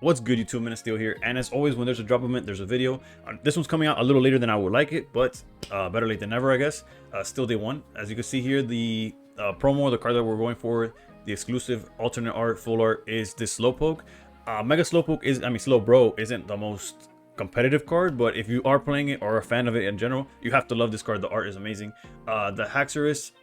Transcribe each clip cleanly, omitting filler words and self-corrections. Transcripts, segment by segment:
What's good, YouTube? Minute Steel here, and as always, when there's a drop event, there's a video. This one's coming out a little later than I would like it, but better late than never, I guess. Still day one. As you can see here, the promo, the card that we're going for, the exclusive alternate art, full art, is this Slowpoke. Mega Slowpoke Slowbro isn't the most competitive card, but if you are playing it or a fan of it in general, you have to love this card. The art is amazing. The Haxorus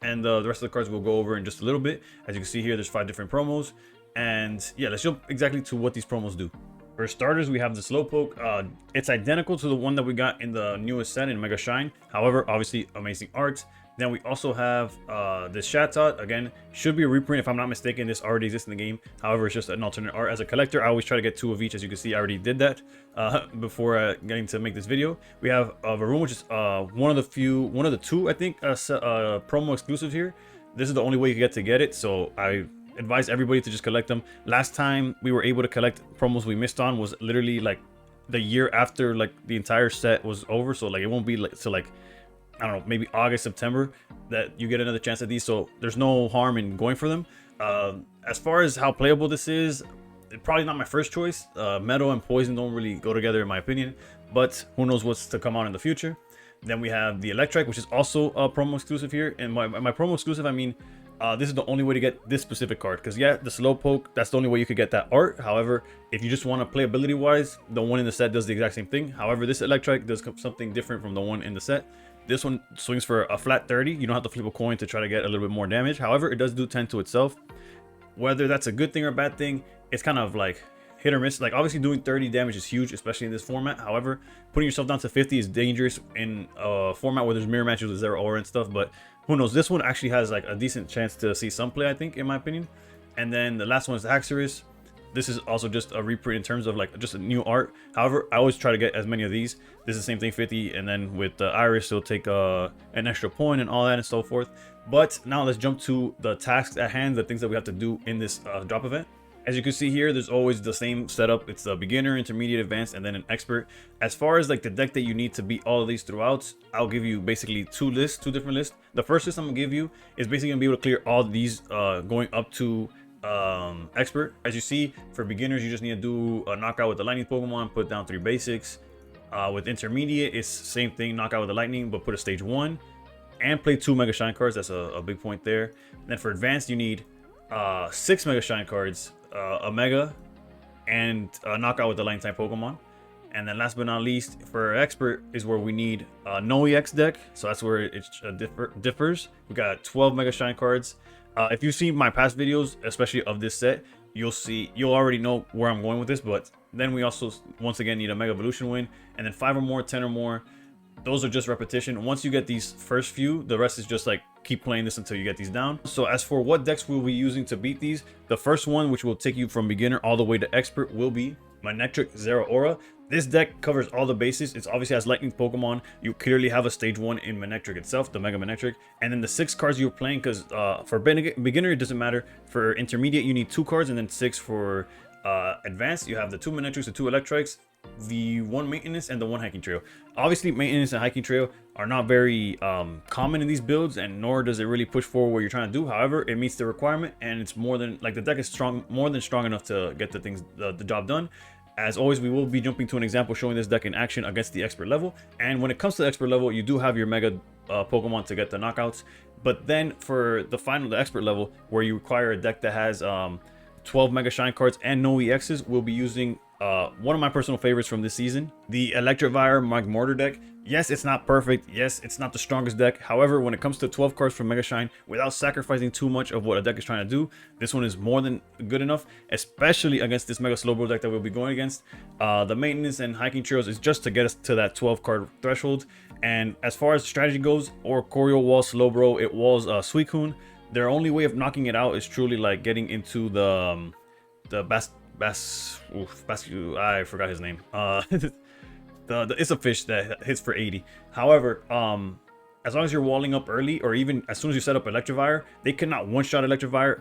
and the rest of the cards we'll go over in just a little bit. As you can see here, there's 5 different promos. And yeah, let's jump exactly to what these promos do. For starters, we have the Slowpoke. It's identical to the one that we got in the newest set in Mega Shine. However, obviously amazing art. Then we also have this Chatot. Again, should be a reprint if I'm not mistaken. This already exists in the game. However, it's just an alternate art. As a collector, I always try to get 2 of each. As you can see, I already did that before getting to make this video. We have Varun, which is one of the 2, I think, promo exclusives here. This is the only way you get it. So I advise everybody to just collect them. Last time we were able to collect promos we missed on was literally like the year after like the entire set was over. So like it won't be like, so like, I don't know, maybe August, September that you get another chance at these. So there's no harm in going for them. As far as how playable this is, probably not my first choice. Metal and Poison don't really go together in my opinion, but who knows what's to come on in the future. Then we have the Electric, which is also a promo exclusive here. And my promo exclusive, I mean, this is the only way to get this specific card, because yeah, the Slowpoke, that's the only way you could get that art. However, if you just want to play ability wise, the one in the set does the exact same thing. However, this Electric does something different from the one in the set. This one swings for a flat 30. You don't have to flip a coin to try to get a little bit more damage. However, it does do 10 to itself. Whether that's a good thing or a bad thing, it's kind of like hit or miss. Like obviously doing 30 damage is huge, especially in this format. However, putting yourself down to 50 is dangerous in a format where there's mirror matches with 0 aura and stuff. But who knows? This one actually has like a decent chance to see some play, I think, in my opinion. And then the last one is the Haxorus. This is also just a reprint in terms of like just a new art. However, I always try to get as many of these. This is the same thing, 50, and then with the Iris, it'll take an extra point and all that and so forth. But now let's jump to the tasks at hand, the things that we have to do in this drop event. As you can see here, there's always the same setup. It's the beginner, intermediate, advanced, and then an expert. As far as like the deck that you need to beat all of these throughout, I'll give you basically 2 different lists. The first list I'm gonna give you is basically gonna be able to clear all these going up to expert. As you see, for beginners, you just need to do a knockout with the lightning Pokemon, put down 3 basics. With intermediate, it's same thing, knockout with the lightning, but put a stage 1 and play 2 Mega Shine cards. That's a big point there. And then for advanced, you need 6 Mega Shine cards, a Mega, and a knockout with the lightning type Pokemon. And then last but not least, for expert is where we need no EX deck. So that's where it differs. We got 12 Mega Shine cards. If you've seen my past videos, especially of this set, you'll already know where I'm going with this. But then we also once again need a Mega Evolution win, and then 5 or more, 10 or more. Those are just repetition. Once you get these first few, the rest is just like keep playing this until you get these down. So as for what decks we'll be using to beat these, the first one, which will take you from beginner all the way to expert, will be Manectric 0 Aura. This deck covers all the bases. It's obviously has lightning Pokemon. You clearly have a stage 1 in Manectric itself, the Mega Manectric. And then the 6 cards you're playing, because for beginner it doesn't matter. For intermediate you need 2 cards, and then 6 for advanced. You have the 2 Manectrics, the 2 Electrics, the 1 maintenance, and the 1 hiking trail. Obviously maintenance and hiking trail are not very common in these builds, and nor does it really push forward what you're trying to do. However, it meets the requirement, and it's more than like the deck is more than strong enough to get the job done. As always, we will be jumping to an example showing this deck in action against the expert level. And when it comes to the expert level, you do have your Mega Pokemon to get the knockouts. But then for the expert level, where you require a deck that has 12 Mega Shine cards and no EXs, we'll be using one of my personal favorites from this season, the Electivire Magmortar deck. Yes, it's not perfect. Yes, it's not the strongest deck. However, when it comes to 12 cards from Mega Shine, without sacrificing too much of what a deck is trying to do, this one is more than good enough, especially against this Mega Slowbro deck that we'll be going against. The maintenance and hiking trails is just to get us to that 12 card threshold. And as far as strategy goes, Oricorio walls Slowbro, it walls Suicune. Their only way of knocking it out is truly like getting into the I forgot his name. It's a fish that hits for 80. However, as long as you're walling up early, or even as soon as you set up Electivire, they cannot one-shot Electivire.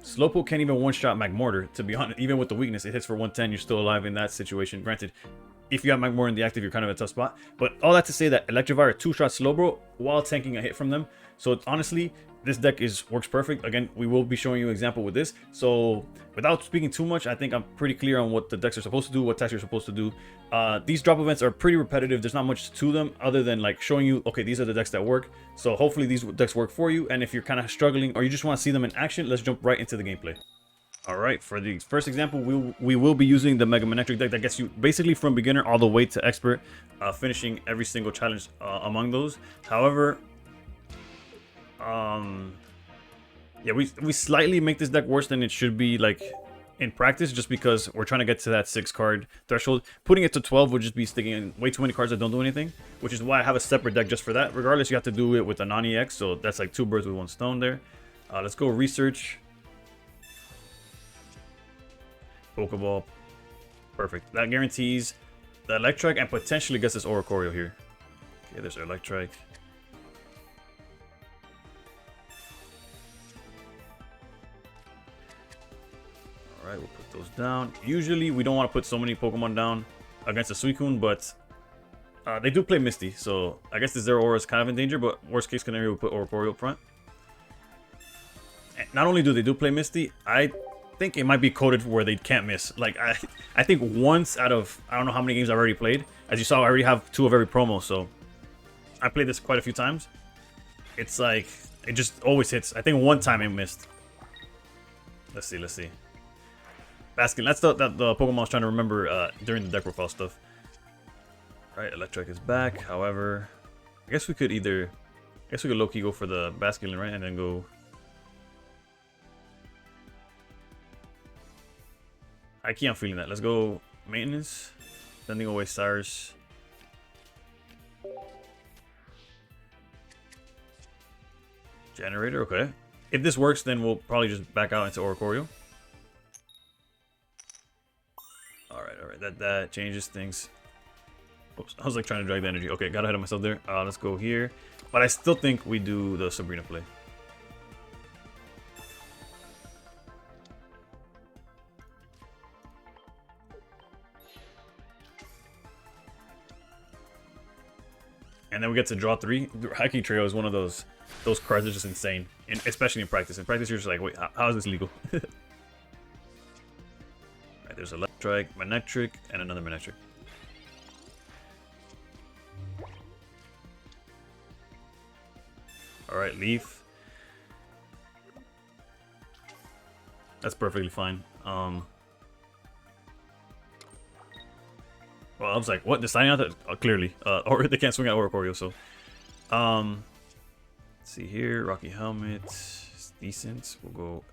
Slowpoke can't even one-shot Magmortar, to be honest. Even with the weakness, it hits for 110. You're still alive in that situation. Granted, if you have Magmar in the active, you're kind of a tough spot. But all that to say that Electivire 2-shot Slowbro while tanking a hit from them. So honestly, this deck works perfect. Again, we will be showing you an example with this. So without speaking too much, I think I'm pretty clear on what the decks are supposed to do, what attacks you're supposed to do. These drop events are pretty repetitive. There's not much to them other than like showing you, okay, these are the decks that work. So hopefully these decks work for you. And if you're kind of struggling or you just want to see them in action, let's jump right into the gameplay. All right, for the first example, we will be using the Mega Manectric deck that gets you basically from beginner all the way to expert, finishing every single challenge among those. However, yeah, we slightly make this deck worse than it should be, like in practice, just because we're trying to get to that 6-card threshold. Putting it to 12 would just be sticking in way too many cards that don't do anything, which is why I have a separate deck just for that. Regardless, you have to do it with a non-EX, so that's like 2 birds with 1 stone there. Let's go research. Pokeball. Perfect. That guarantees the Electrike and potentially gets this Oricorio here. Okay, there's our Electrike. Alright, we'll put those down. Usually, we don't want to put so many Pokemon down against a Suicune, but they do play Misty, so I guess the Zero Aura is kind of in danger, but worst case scenario, we'll put Oricorio up front. And not only do they play Misty, I think it might be coded where they can't miss. Like I think once out of I don't know how many games I've already played. As you saw, I already have 2 of every promo, so I played this quite a few times. It's like it just always hits. I think one time it missed. Let's see. Baskin. That's the Pokemon I was trying to remember during the deck profile stuff. All right, Electric is back. However, I guess we could low-key go for the Basculin, right, and then go. I can't feeling that. Let's go maintenance. Sending away Cyrus. Generator, okay. If this works, then we'll probably just back out into Oricorio. Alright. That changes things. Oops, I was like trying to drag the energy. Okay, got ahead of myself there. Let's go here. But I still think we do the Sabrina play. And then we get to draw 3. The Hiking Trio is one of those cards that are just insane, especially in practice. In practice, you're just like, wait, how is this legal? Right, there's Electrike, Manectric, and another Manectric. All right, Leaf. That's perfectly fine. Well, I was like, what? They're signing out that? Clearly. Or they can't swing out Oricorio, so. Let's see here. Rocky Helmet. It's decent. We'll go.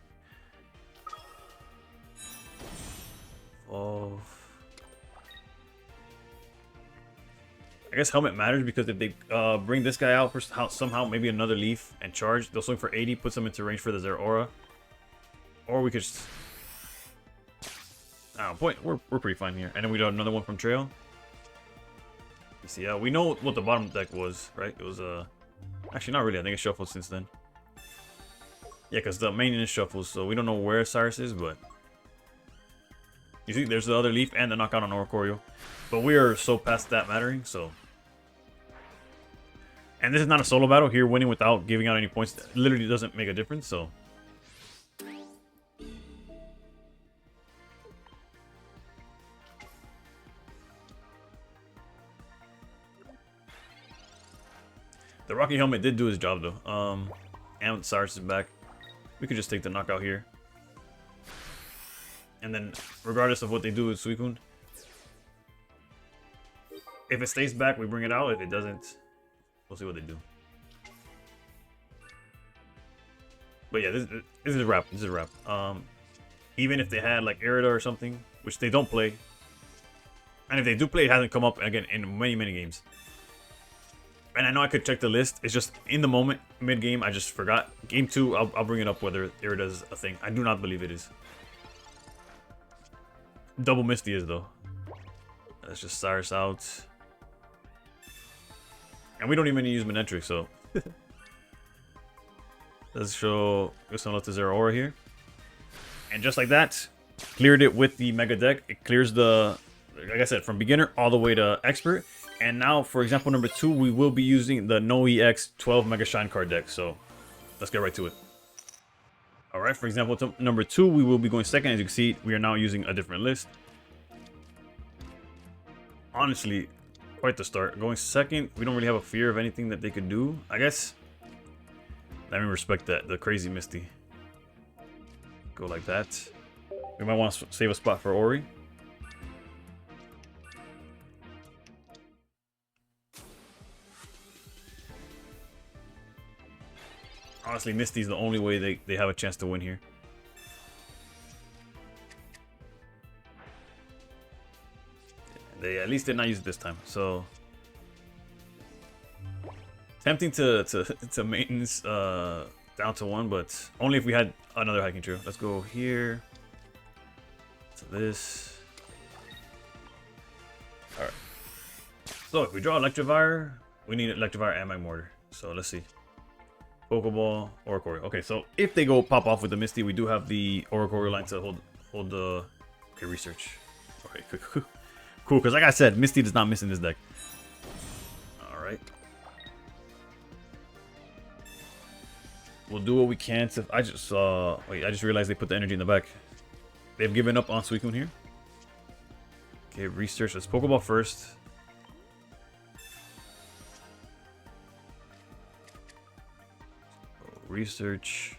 Evolve. I guess Helmet matters because if they bring this guy out for somehow, maybe another Leaf and charge, they'll swing for 80, puts them into range for the Zero Aura. Or we could just. Point. We're pretty fine here. And then we got another one from Trail. You see, we know what the bottom deck was, right? It was actually not really. I think it's shuffled since then. Yeah, because the main is shuffled, so we don't know where Cyrus is, but you see, there's the other Leaf and the knockout on Oricorio. But we are so past that mattering, so. And this is not a solo battle. Here, winning without giving out any points literally doesn't make a difference, so. The Rocky Helmet did do his job, though. And Cyrus is back. We could just take the knockout here. And then, regardless of what they do with Suicune, if it stays back, we bring it out. If it doesn't, we'll see what they do. But yeah, this is a wrap. This is a wrap. Even if they had like Irida or something, which they don't play, and if they do play, it hasn't come up again in many games. And I know I could check the list. It's just in the moment, mid-game, I just forgot. Game 2, I'll bring it up whether Irida is a thing. I do not believe it is. Double Misty is, though. Let's just Cyrus out. And we don't even use Manectric, so. Let's show some love to Zero Aura here. And just like that, cleared it with the Mega deck. It clears the like I said, from beginner all the way to expert. And now, for example, number 2, we will be using the No EX 12 Mega Shine card deck. So let's get right to it. All right, for example, number 2, we will be going second. As you can see, we are now using a different list. Honestly, quite the start. Going second, we don't really have a fear of anything that they could do, I guess. Let me respect that, the crazy Misty. Go like that. We might want to save a spot for Ori. Honestly, Misty's the only way they have a chance to win here. They at least did not use it this time, so tempting to maintenance down to 1, but only if we had another hiking trail. Let's go here to this. All right. So if we draw Electivire, we need Electivire and Magmortar. So let's see. Pokeball, Oricorio. Okay, so if they go pop off with the Misty, we do have the Oricorio line to hold the research. Okay, cool. Because like I said, Misty does not miss in this deck. All right. We'll do what we can to. I just realized they put the energy in the back. They've given up on Suicune here. Okay, research. Let's Pokeball first. Research.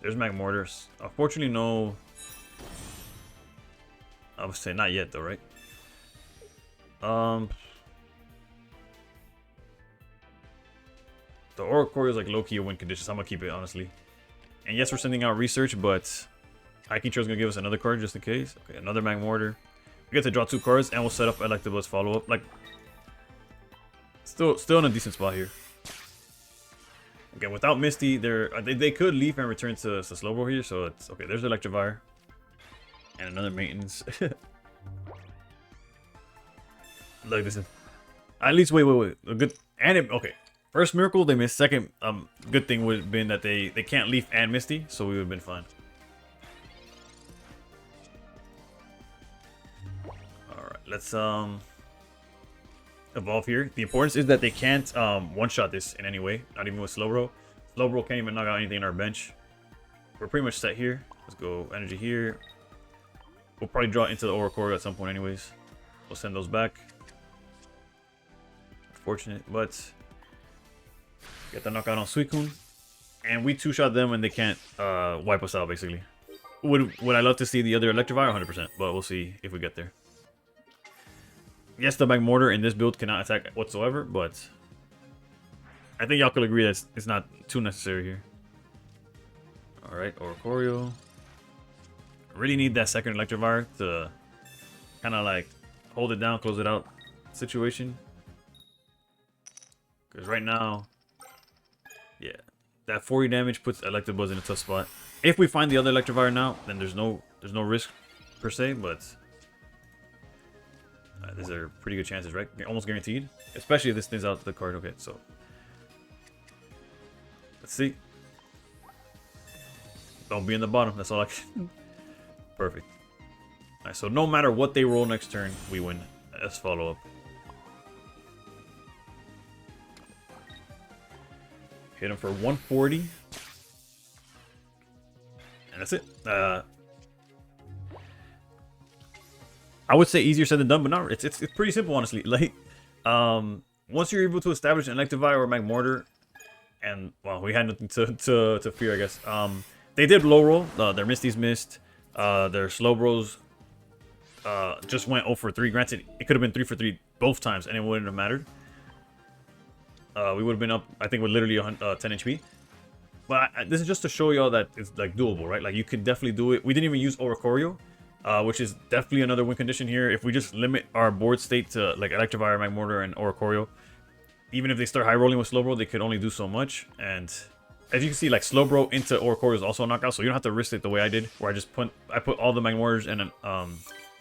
There's Magmortar. Unfortunately, no. I would say not yet, though, right? The Oricorio is like low-key a win condition, so I'm gonna keep it, honestly. And yes, we're sending out research, but Hiking Trail is gonna give us another card just in case. Okay, another Magmortar. We get to draw 2 cards, and we'll set up Electabuzz follow-up. Like, still in a decent spot here. Okay, without Misty, they could leave and return to Slowpoke here, so it's okay. There's Electivire. And another maintenance. Look, this is at least wait. A good okay. First miracle they missed. Second good thing would have been that they can't leaf and Misty, so we would have been fine. Alright, let's evolve here. The importance is that they can't one-shot this in any way, not even with Slowbro. Slowbro can't even knock out anything in our bench. We're pretty much set here. Let's go energy here. We'll probably draw into the Oricorio at some point anyways. We'll send those back. Unfortunate, but get the knockout on Suicune. And we 2-shot them and they can't wipe us out, basically. Would I love to see the other Electivire? 100%, but we'll see if we get there. Yes, the Magmortar in this build cannot attack whatsoever, but I think y'all could agree that it's not too necessary here. Alright, Oricorio. Really need that second Electivire to kind of like hold it down, close it out situation. Because right now, yeah, that 40 damage puts Electabuzz in a tough spot. If we find the other Electivire now, then there's no risk per se, but these are pretty good chances, right? Almost guaranteed, especially if this thins out the card. Okay, so let's see. Don't be in the bottom. That's all I can. Perfect. Alright, so no matter what they roll next turn, we win. Let's follow up. Hit him for 140. And that's it. I would say easier said than done, but not. It's pretty simple, honestly. Like, once you're able to establish an Electivire or Magmortar, and well, we had nothing to fear, I guess. They did low roll. Their Misty's missed. Their Slowbros just went 0 for 3. Granted, it could have been 3 for 3 both times, and it wouldn't have mattered. We would have been up, I think, with literally 10 HP. But this is just to show y'all that it's like doable, right? Like you could definitely do it. We didn't even use Oricorio, which is definitely another win condition here. If we just limit our board state to like Electivire, Magmortar, and Oricorio, even if they start high rolling with Slowbro, they could only do so much. And as you can see, like Slowbro into Oricorio is also a knockout, so you don't have to risk it the way I did, where I put all the Magmortars and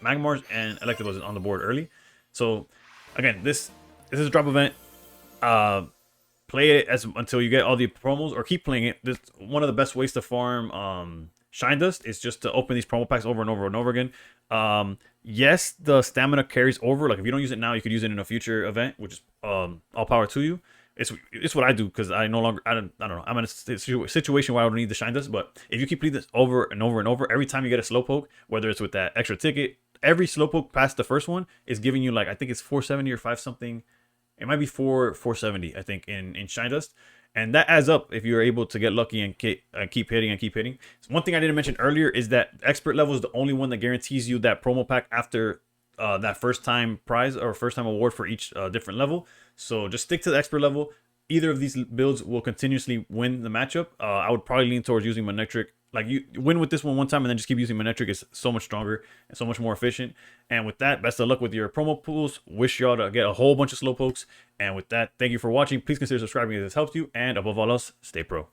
Electabuzz on the board early. So again, this is a drop event. Play it until you get all the promos, or keep playing it. This one of the best ways to farm Shine Dust is just to open these promo packs over and over and over again. Yes, the stamina carries over. Like if you don't use it now, you could use it in a future event, which is all power to you. It's what I do because I no longer I don't know, I'm in a situation where I don't need the Shine Dust. But if you keep playing this over and over and over, every time you get a Slowpoke, whether it's with that extra ticket, every Slowpoke past the first one is giving you like, I think it's 470 or 5 something. It might be 470, I think, in Shine Dust. And that adds up if you're able to get lucky and keep hitting and keep hitting. So one thing I didn't mention earlier is that expert level is the only one that guarantees you that promo pack after that first time prize or first time award for each different level. So just stick to the expert level. Either of these builds will continuously win the matchup. I would probably lean towards using Manectric. Like you win with this one time and then just keep using Manectric is so much stronger and so much more efficient. And with that, best of luck with your promo pools. Wish y'all to get a whole bunch of Slowpokes. And with that, thank you for watching. Please consider subscribing if this helped you. And above all else, stay pro.